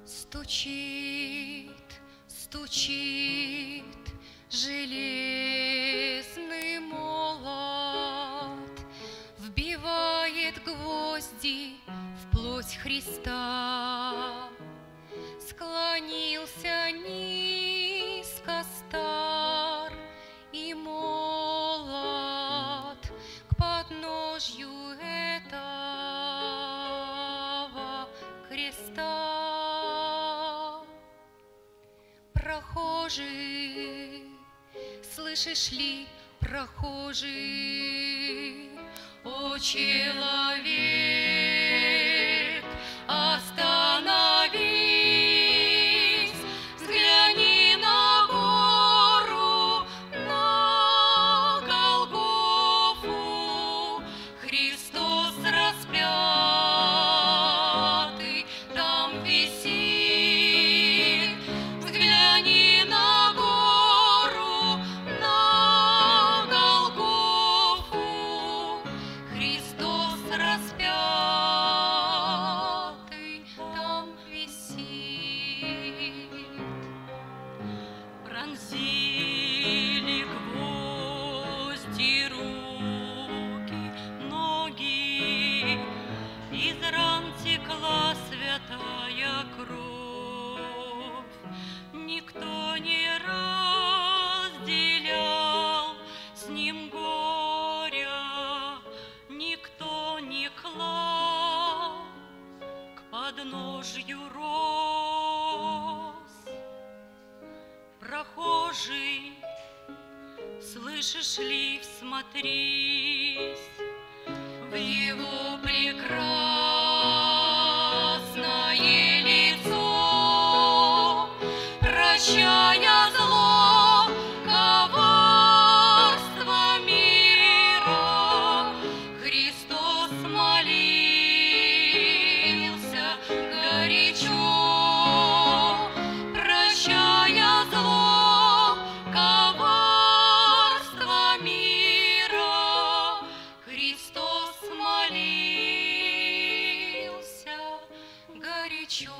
Стучит, стучит железный молот, вбивает гвозди в плоть Христа. Склонился низко стар и молод к подножью этого креста. Прохожий, слышишь ли, прохожий, о человек, остановись, взгляни на гору, на Голгофу, Христос распятый там висит. Взгляни на гору, на Голгофу, Христос распятый там висит. Пронзили гвозди руки, ноги, из ран текла святая кровь. Никто не разделял с ним горя, никто не клал к подножью роз. Прохожий, слышишь ли, всмотрись в его прекрасное лицо, прощая зло, коварство мира, Христос молился горячо, прощая зло, коварство мира, Христос молился горячо.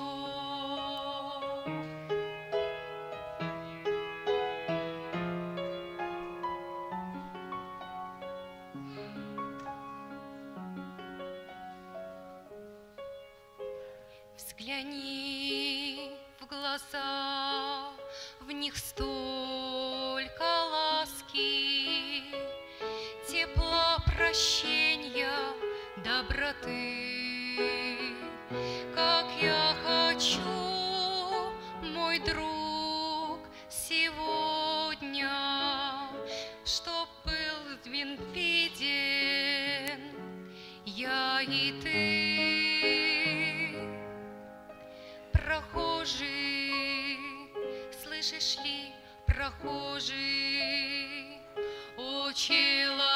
Взгляни в глаза, в них столько ласки, тепла, прощения, доброты. Как я хочу, мой друг, сегодня, чтоб был виден я и ты. Прохожий, слышишь ли, прохожий, о человек,